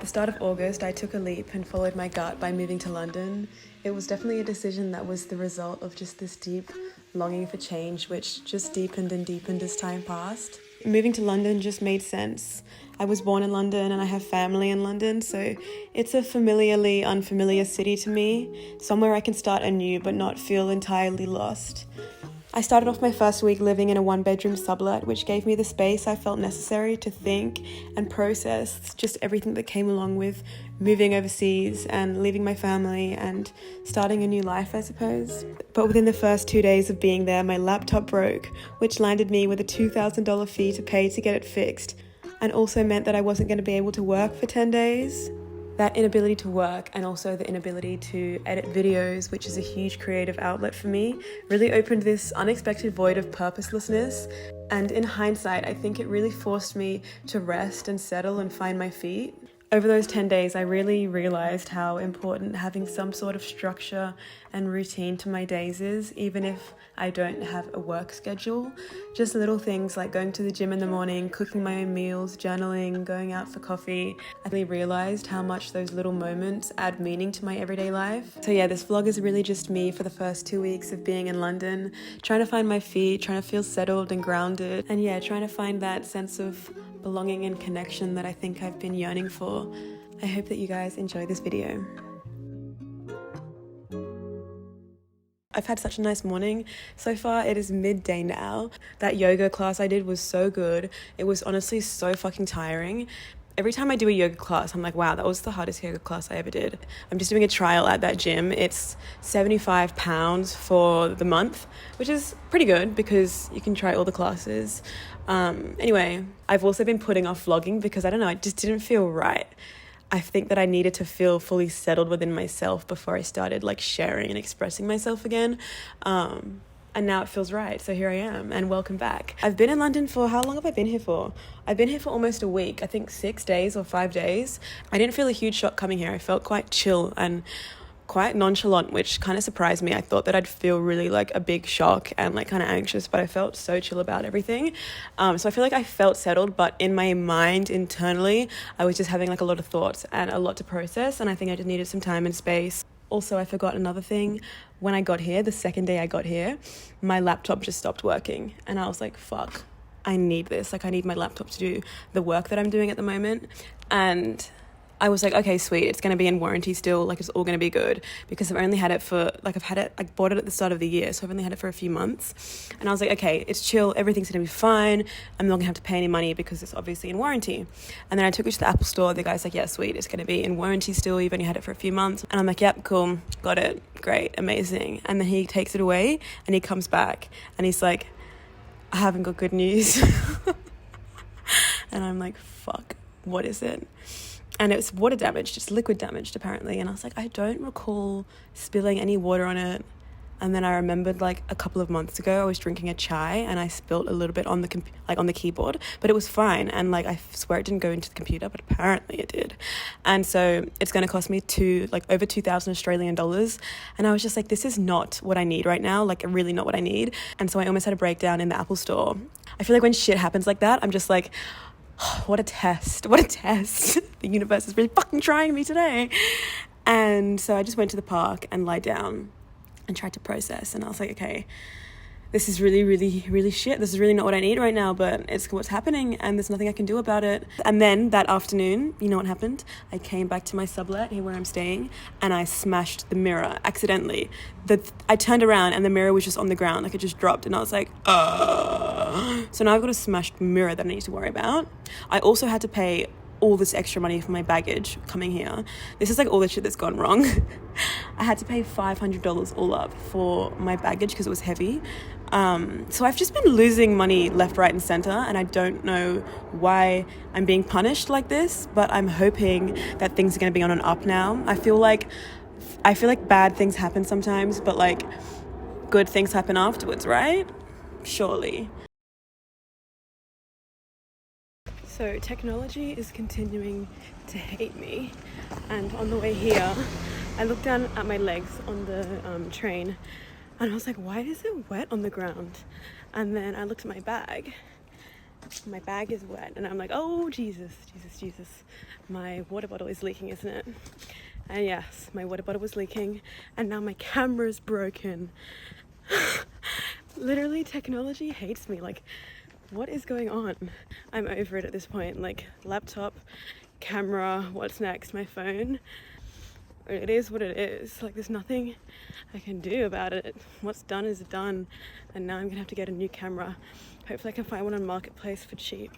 start of August, I took a leap and followed my gut by moving to London. It was definitely a decision that was the result of just this deep longing for change, which just deepened and deepened as time passed. Moving to London just made sense. I was born in London and I have family in London, so it's a familiarly unfamiliar city to me, somewhere I can start anew but not feel entirely lost. I started off my first week living in a one-bedroom sublet, which gave me the space I felt necessary to think and process just everything that came along with moving overseas and leaving my family and starting a new life, I suppose. But within the first 2 days of being there, my laptop broke, which landed me with a $2,000 fee to pay to get it fixed, and also meant that I wasn't going to be able to work for 10 days. That inability to work and also the inability to edit videos, which is a huge creative outlet for me, really opened this unexpected void of purposelessness. And in hindsight, I think it really forced me to rest and settle and find my feet. Over those 10 days, I really realized how important having some sort of structure and routine to my days is, even if I don't have a work schedule. Just little things like going to the gym in the morning, cooking my own meals, journaling, going out for coffee. I really realized how much those little moments add meaning to my everyday life. So yeah, this vlog is really just me for the first 2 weeks of being in London, trying to find my feet, trying to feel settled and grounded, and yeah, trying to find that sense of belonging and connection that I think I've been yearning for. I hope that you guys enjoy this video. I've had such a nice morning. So far, it is midday now. That yoga class I did was so good. It was honestly so fucking tiring. Every time I do a yoga class, I'm like, wow, that was the hardest yoga class I ever did. I'm just doing a trial at that gym. It's £75 for the month, which is pretty good because you can try all the classes. Anyway, I've also been putting off vlogging because I don't know, it just didn't feel right. I think that I needed to feel fully settled within myself before I started like sharing and expressing myself again. And now it feels right. So here I am and welcome back. I've been in London for, how long have I been here for? I've been here for almost a week, I think 6 days or 5 days. I didn't feel a huge shock coming here. I felt quite chill and quite nonchalant, which kind of surprised me. I thought that I'd feel really like a big shock and like kind of anxious, but I felt so chill about everything. So I feel like I felt settled, but in my mind internally, I was just having like a lot of thoughts and a lot to process. And I think I just needed some time and space. Also, I forgot another thing. When I got here, the second day I got here, my laptop just stopped working. And I was like, fuck, I need this. Like I need my laptop to do the work that I'm doing at the moment. And I was like, okay, sweet, it's going to be in warranty still, like it's all going to be good, because I've only had it for, like I bought it at the start of the year, so I've only had it for a few months, and I was like, okay, it's chill, everything's going to be fine, I'm not going to have to pay any money because it's obviously in warranty. And then I took it to the Apple store, the guy's like, yeah, sweet, it's going to be in warranty still, you've only had it for a few months, and I'm like, yep, cool, got it, great, amazing. And then he takes it away, and he comes back, and he's like, I haven't got good news. And I'm like, fuck, what is it? And it was water damaged, just liquid damaged apparently. And I was like, I don't recall spilling any water on it. And then I remembered like a couple of months ago, I was drinking a chai and I spilled a little bit on the on the keyboard, but it was fine. And like, I swear it didn't go into the computer, but apparently it did. And so it's going to cost me over 2,000 Australian dollars. And I was just like, this is not what I need right now. Like really not what I need. And so I almost had a breakdown in the Apple store. I feel like when shit happens like that, I'm just like, what a test. The universe is really fucking trying me today. And so I just went to the park and lied down and tried to process. And I was like, okay, this is really, really, really shit. This is really not what I need right now, but it's what's happening and there's nothing I can do about it. And then that afternoon, you know what happened? I came back to my sublet here where I'm staying and I smashed the mirror accidentally. I turned around and the mirror was just on the ground, like it just dropped, and I was like, So now I've got a smashed mirror that I need to worry about. I also had to pay all this extra money for my baggage coming here. This is like all the shit that's gone wrong. I had to pay $500 all up for my baggage because it was heavy. So I've just been losing money left, right, and center, and I don't know why I'm being punished like this, but I'm hoping that things are going to be on an up now. I feel like bad things happen sometimes, but like good things happen afterwards, right? Surely. So technology is continuing to hate me, and on the way here I looked down at my legs on the train and I was like, why is it wet on the ground? And then I looked at my bag my bag is wet and I'm like, oh Jesus, my water bottle is leaking, isn't it? And yes, my water bottle was leaking and now my camera's broken. Literally, technology hates me. Like, what is going on? I'm over it at this point. Like, laptop, camera, what's next? My phone. It is what it is. Like, there's nothing I can do about it. What's done is done. And now I'm gonna have to get a new camera. Hopefully I can find one on Marketplace for cheap.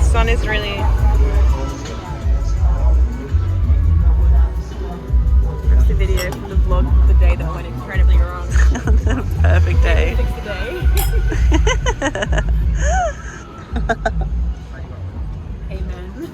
Sun is really... That's the video from the vlog of the day that went incredibly wrong. The perfect day. Fix the day. Amen.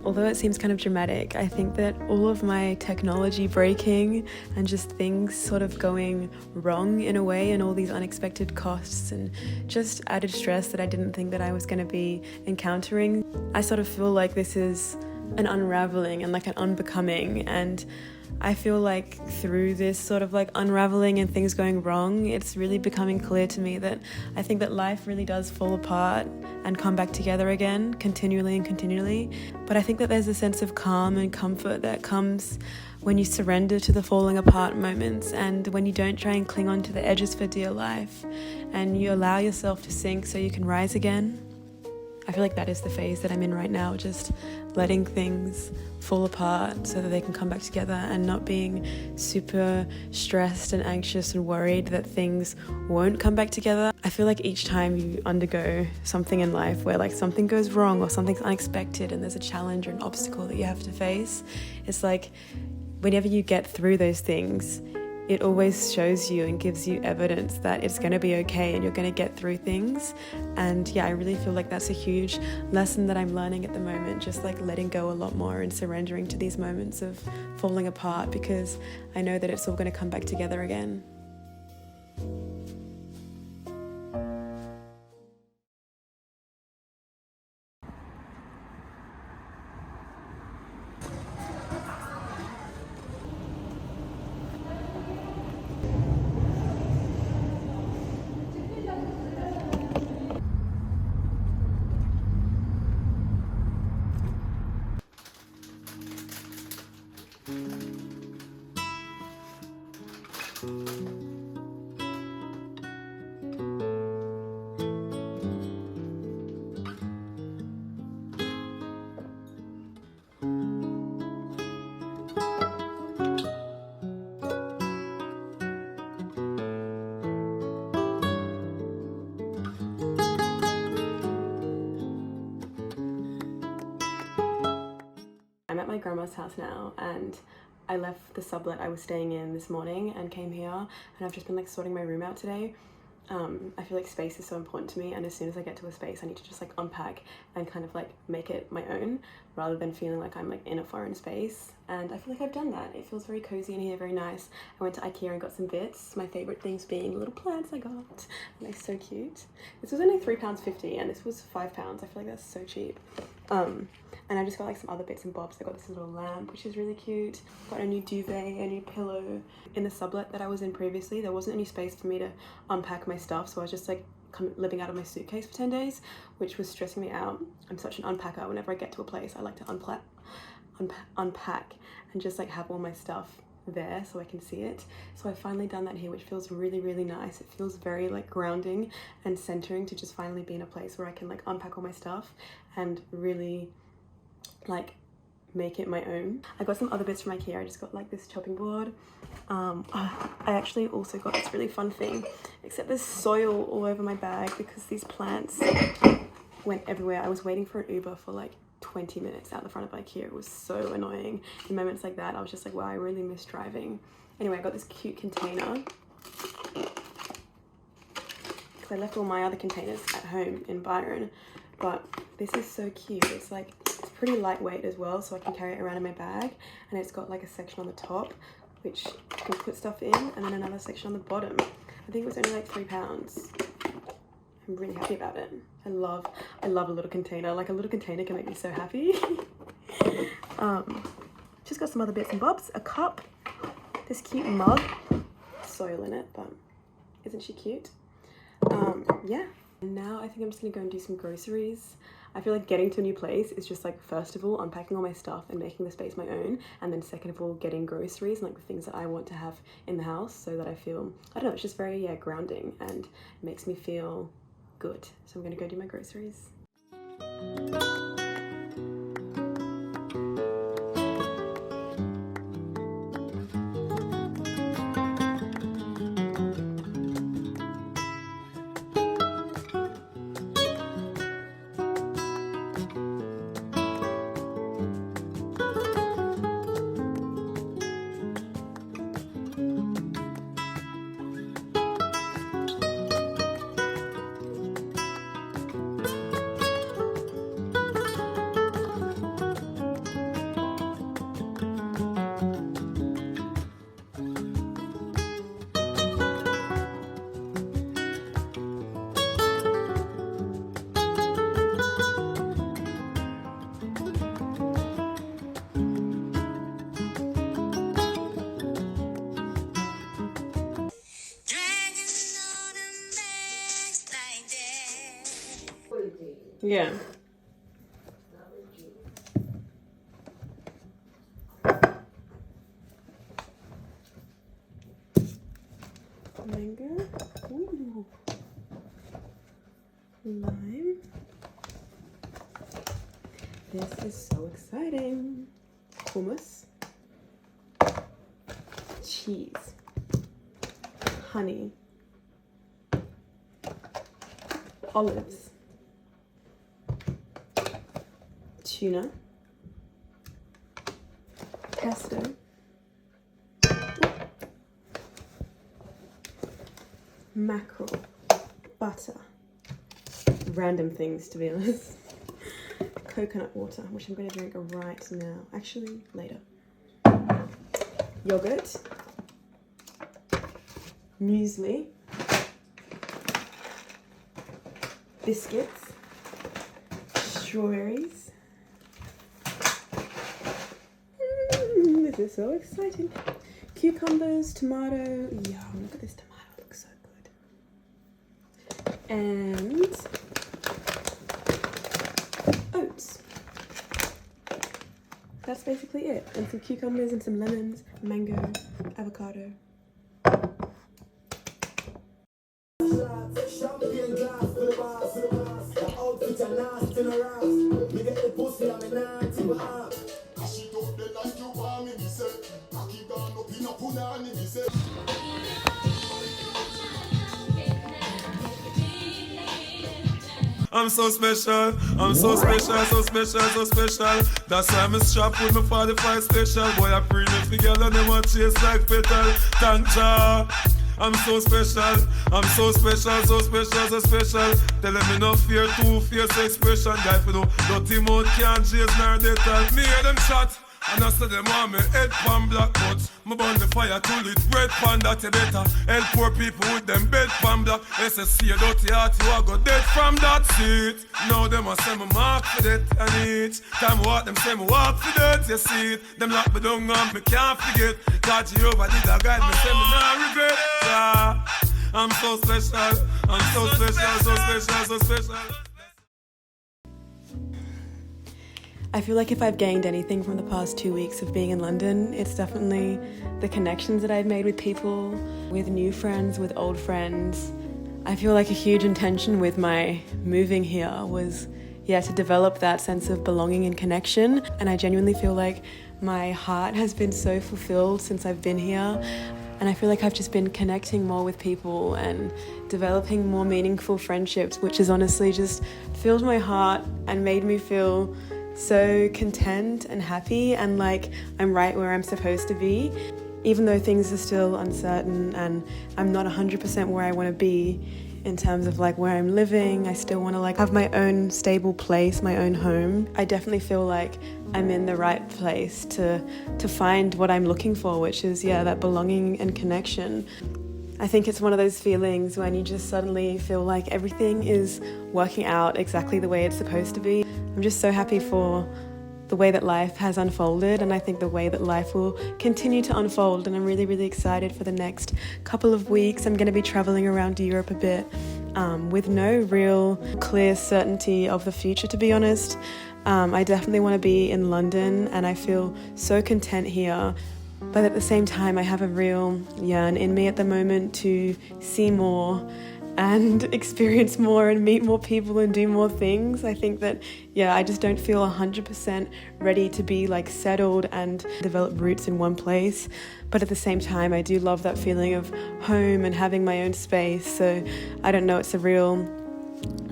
Although it seems kind of dramatic, I think that all of my technology breaking and just things sort of going wrong in a way, and all these unexpected costs and just added stress that I didn't think that I was going to be encountering, I sort of feel like this is an unraveling and like an unbecoming, and I feel like through this sort of like unraveling and things going wrong, it's really becoming clear to me that I think that life really does fall apart and come back together again continually. But I think that there's a sense of calm and comfort that comes when you surrender to the falling apart moments, and when you don't try and cling on to the edges for dear life, and you allow yourself to sink so you can rise again. I feel like that is the phase that I'm in right now, just letting things fall apart so that they can come back together, and not being super stressed and anxious and worried that things won't come back together. I feel like each time you undergo something in life where like something goes wrong or something's unexpected and there's a challenge or an obstacle that you have to face, it's like whenever you get through those things, it always shows you and gives you evidence that it's going to be okay and you're going to get through things. And yeah, I really feel like that's a huge lesson that I'm learning at the moment, just like letting go a lot more and surrendering to these moments of falling apart, because I know that it's all going to come back together again. I'm at my grandma's house now, and I left the sublet I was staying in this morning and came here, and I've just been like sorting my room out today. I feel like space is so important to me, and as soon as I get to a space I need to just like unpack and kind of like make it my own, rather than feeling like I'm like in a foreign space. And I feel like I've done that. It feels very cozy in here, very nice. I went to IKEA and got some bits, my favourite things being little plants I got, and they're so cute. This was only £3.50 and this was £5. I feel like that's so cheap. And I just got like some other bits and bobs. I got this little lamp, which is really cute. Got a new duvet, a new pillow. In the sublet that I was in previously, there wasn't any space for me to unpack my stuff, so I was just like living out of my suitcase for 10 days, which was stressing me out. I'm such an unpacker. Whenever I get to a place, I like to unpack and just like have all my stuff there so I can see it. So I've finally done that here, which feels really, really nice. It feels very like grounding and centering to just finally be in a place where I can like unpack all my stuff and really like make it my own. I got some other bits from IKEA. I just got like this chopping board. I actually also got this really fun thing, except there's soil all over my bag because these plants went everywhere. I was waiting for an Uber for like 20 minutes out the front of IKEA. It was so annoying. In moments like that, I was just like, wow, I really miss driving. Anyway, I got this cute container because I left all my other containers at home in Byron, but this is so cute. It's like, it's pretty lightweight as well, so I can carry it around in my bag, and it's got like a section on the top which you can put stuff in, and then another section on the bottom. I think it was only like £3. I'm really happy about it. I love a little container. Like a little container can make me so happy. Just got some other bits and bobs. A cup, this cute mug, soil in it, but isn't she cute? Yeah. And now I think I'm just gonna go and do some groceries. I feel like getting to a new place is just like, first of all, unpacking all my stuff and making the space my own. And then second of all, getting groceries and like the things that I want to have in the house so that I feel, I don't know, it's just very, grounding and makes me feel good. So I'm gonna go do my groceries. Yeah. Mango. Ooh. Lime. This is so exciting. Hummus. Cheese. Honey. Olives. Tuna, pesto, mackerel, butter, random things to be honest, coconut water, which I'm going to drink right now, actually later, yogurt, muesli, biscuits, strawberries. This is so exciting. Cucumbers, tomato. Yum, look at this tomato, it looks so good. And oats. That's basically it. And some cucumbers and some lemons, mango, avocado. I'm so special, I'm so special, so special, so special. That's why I'm strapped with my 45 special. Boy, I pre me together, them a chase like petal. Thank ya. I'm so special, I'm so special, so special, so special. Tell them me no fear, two fierce expression. Guy for no dirty mouth can't chase nor they tell me hear them chat. And I said them want me head pan black, but me burn the fire to lit red pan that you better help poor people with them bed pan black. SSC a dirty heart, you a go dead from that seat. Now them a say me mark for that, and each time I walk them say me walk for that, you see it. Them lock me down and me can't forget. God Jehovah did a guide me, say me nah regret. Yeah. I'm so special, I'm so special, so special, so special. I feel like if I've gained anything from the past 2 weeks of being in London, it's definitely the connections that I've made with people, with new friends, with old friends. I feel like a huge intention with my moving here was, to develop that sense of belonging and connection. And I genuinely feel like my heart has been so fulfilled since I've been here. And I feel like I've just been connecting more with people and developing more meaningful friendships, which has honestly just filled my heart and made me feel so content and happy and like I'm right where I'm supposed to be. Even though things are still uncertain and I'm not 100% where I want to be in terms of like where I'm living, I still want to like have my own stable place, my own home. I definitely feel like I'm in the right place to find what I'm looking for, which is that belonging and connection. I think it's one of those feelings when you just suddenly feel like everything is working out exactly the way it's supposed to be. I'm just so happy for the way that life has unfolded, and I think the way that life will continue to unfold, and I'm really, really excited for the next couple of weeks. I'm going to be traveling around Europe a bit with no real clear certainty of the future, to be honest. I definitely want to be in London and I feel so content here, but at the same time I have a real yearn in me at the moment to see more and experience more and meet more people and do more things. I think that, I just don't feel 100% ready to be like settled and develop roots in one place. But at the same time, I do love that feeling of home and having my own space. So I don't know, it's a real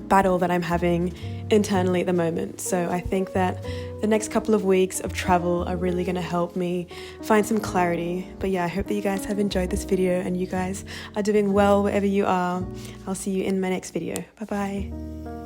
battle that I'm having internally at the moment. So I think that the next couple of weeks of travel are really going to help me find some clarity. But I hope that you guys have enjoyed this video and you guys are doing well wherever you are. I'll see you in my next video. Bye bye.